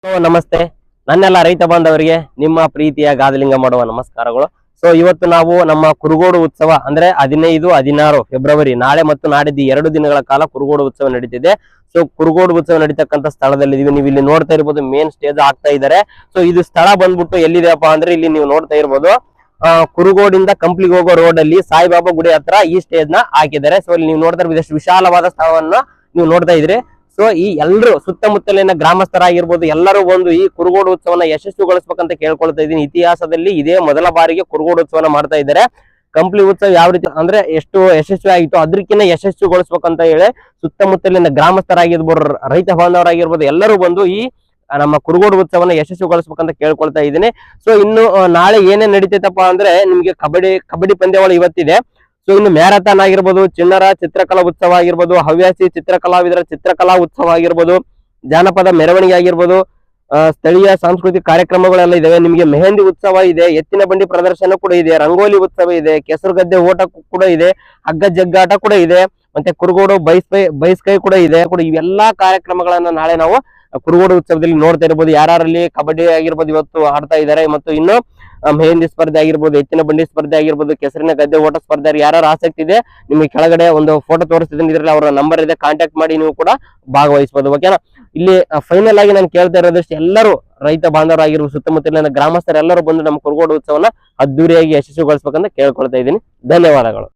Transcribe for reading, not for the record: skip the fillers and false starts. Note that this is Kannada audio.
ನಮಸ್ತೆ ನನ್ನೆಲ್ಲ ರೈತ ಬಾಂಧವರಿಗೆ ನಿಮ್ಮ ಪ್ರೀತಿಯ ಗಾದಲಿಂಗ ಮಾಡುವ ನಮಸ್ಕಾರಗಳು. ಸೊ ಇವತ್ತು ನಾವು ನಮ್ಮ ಕುರುಗೋಡು ಉತ್ಸವ ಅಂದ್ರೆ 15, 16 ಫೆಬ್ರವರಿ ನಾಳೆ ಮತ್ತು ನಾಡಿದ್ದು 2 ದಿನಗಳ ಕಾಲ ಕುರುಗೋಡು ಉತ್ಸವ ನಡೀತಿದೆ. ಸೊ ಕುರುಗೋಡು ಉತ್ಸವ ನಡೀತಕ್ಕಂಥ ಸ್ಥಳದಲ್ಲಿ ಇದೀವಿ. ನೀವು ಇಲ್ಲಿ ನೋಡ್ತಾ ಇರ್ಬೋದು, ಮೇನ್ ಸ್ಟೇಜ್ ಆಗ್ತಾ ಇದ್ದಾರೆ. ಸೊ ಇದು ಸ್ಥಳ ಬಂದ್ಬಿಟ್ಟು ಎಲ್ಲಿದೆಯಪ್ಪ ಅಂದ್ರೆ ಇಲ್ಲಿ ನೀವು ನೋಡ್ತಾ ಇರ್ಬೋದು, ಕುರುಗೋಡಿಂದ ಕಂಪ್ಲಿಗೆ ಹೋಗೋ ರೋಡ್ ಅಲ್ಲಿ ಸಾಯಿಬಾಬಾ ಗುಡಿ ಹತ್ರ ಈ ಸ್ಟೇಜ್ ನ ಹಾಕಿದ್ದಾರೆ. ಸೊ ಇಲ್ಲಿ ನೀವು ನೋಡ್ತಾ ಇರ್ಬೋದು, ಎಷ್ಟು ವಿಶಾಲವಾದ ಸ್ಥಳವನ್ನ ನೀವು ನೋಡ್ತಾ ಇದ್ರಿ. ಸೊ ಈ ಎಲ್ಲರೂ ಸುತ್ತಮುತ್ತಲಿನ ಗ್ರಾಮಸ್ಥರಾಗಿರ್ಬೋದು ಎಲ್ಲರೂ ಬಂದು ಈ ಕುರುಗೋಡು ಉತ್ಸವನ ಯಶಸ್ವಿಗೊಳಿಸ್ಬೇಕಂತ ಕೇಳ್ಕೊಳ್ತಾ ಇದ್ದೀನಿ. ಇತಿಹಾಸದಲ್ಲಿ ಇದೇ ಮೊದಲ ಬಾರಿಗೆ ಕುರುಗೋಡು ಉತ್ಸವನ ಮಾಡ್ತಾ ಇದ್ದಾರೆ. ಕಂಪ್ಲಿ ಉತ್ಸವ ಯಾವ ರೀತಿ ಅಂದ್ರೆ ಎಷ್ಟು ಯಶಸ್ವಿ ಆಗಿತ್ತು ಅದಕ್ಕಿಂತ ಯಶಸ್ವಿಗೊಳಿಸ್ಬೇಕಂತ ಹೇಳಿ ಸುತ್ತಮುತ್ತಲಿನ ಗ್ರಾಮಸ್ಥರಾಗಿರ್ಬೋದು, ರೈತ ಬಾಂಧವರಾಗಿರ್ಬೋದು ಎಲ್ಲರೂ ಬಂದು ಈ ನಮ್ಮ ಕುರುಗೋಡು ಉತ್ಸವನ ಯಶಸ್ವಿಗೊಳಿಸ್ಬೇಕಂತ ಕೇಳ್ಕೊಳ್ತಾ ಇದ್ದೀನಿ. ಸೊ ಇನ್ನು ನಾಳೆ ಏನೇನ್ ನಡೀತೈತಪ್ಪ ಅಂದ್ರೆ ನಿಮ್ಗೆ ಕಬಡ್ಡಿ ಪಂದ್ಯಾವಳಿ ಇವತ್ತಿದೆ. ಸೊ ಇನ್ನು ಮ್ಯಾರಥಾನ್ ಆಗಿರ್ಬೋದು, ಚಿಣ್ಣರ ಚಿತ್ರಕಲಾ ಉತ್ಸವ ಆಗಿರ್ಬೋದು, ಹವ್ಯಾಸಿ ಚಿತ್ರಕಲಾವಿದರ ಚಿತ್ರಕಲಾ ಉತ್ಸವ ಆಗಿರ್ಬೋದು, ಜಾನಪದ ಮೆರವಣಿಗೆ ಆಗಿರ್ಬೋದು, ಸ್ಥಳೀಯ ಸಾಂಸ್ಕೃತಿಕ ಕಾರ್ಯಕ್ರಮಗಳೆಲ್ಲ ಇದಾವೆ. ನಿಮಗೆ ಮೆಹಂದಿ ಉತ್ಸವ ಇದೆ, ಎತ್ತಿನ ಬಂಡಿ ಪ್ರದರ್ಶನ ಕೂಡ ಇದೆ, ರಂಗೋಲಿ ಉತ್ಸವ ಇದೆ, ಕೆಸರು ಗದ್ದೆ ಓಟ ಕೂಡ ಇದೆ, ಹಗ್ಗ ಜಗ್ಗಾಟ ಕೂಡ ಇದೆ, ಮತ್ತೆ ಕುರುಗೋಡು ಬೈಸ್ಕೈ ಕೂಡ ಇದೆ. ಇವೆಲ್ಲಾ ಕಾರ್ಯಕ್ರಮಗಳನ್ನ ನಾಳೆ ನಾವು ಕುರುಗೋಡು ಉತ್ಸವದಲ್ಲಿ ನೋಡ್ತಾ ಇರ್ಬೋದು. ಯಾರಲ್ಲಿ ಕಬಡ್ಡಿ ಆಗಿರ್ಬೋದು ಇವತ್ತು ಆಡ್ತಾ ಇದ್ದಾರೆ, ಮತ್ತು ಇನ್ನು ಮೆಹಂದಿ ಸ್ಪರ್ಧೆ ಆಗಿರ್ಬೋದು, ಎತ್ತಿನ ಬಂಡಿ ಸ್ಪರ್ಧೆ ಆಗಿರ್ಬೋದು, ಕೆಸರಿನ ಗದ್ದೆ ಓಟ ಸ್ಪರ್ಧೆ ಯಾರು ಆಸಕ್ತಿ ಇದೆ ನಿಮಗೆ ಕೆಳಗಡೆ ಒಂದು ಫೋಟೋ ತೋರಿಸ್ತಿದ್ದೀನಿ, ಇದರಲ್ಲಿ ಅವರ ನಂಬರ್ ಇದೆ, ಕಾಂಟ್ಯಾಕ್ಟ್ ಮಾಡಿ ನೀವು ಕೂಡ ಭಾಗವಹಿಸಬಹುದು. ಓಕೆನಾ. ಇಲ್ಲಿ ಫೈನಲ್ ಆಗಿ ನಾನು ಕೇಳ್ತಾ ಇರೋದಷ್ಟು ಎಲ್ಲರೂ ರೈತ ಬಾಂಧವರಾಗಿರ್ಬೋದು, ಸುತ್ತಮುತ್ತಲಿನ ಗ್ರಾಮಸ್ಥರೆಲ್ಲರೂ ಬಂದು ನಮ್ಮ ಕುರುಗೋಡು ಉತ್ಸವನ ಅದ್ದೂರಿಯಾಗಿ ಯಶಸ್ವಿಗೊಳಿಸ್ಬೇಕಂತ ಕೇಳ್ಕೊಳ್ತಾ ಇದ್ದೀನಿ. ಧನ್ಯವಾದಗಳು.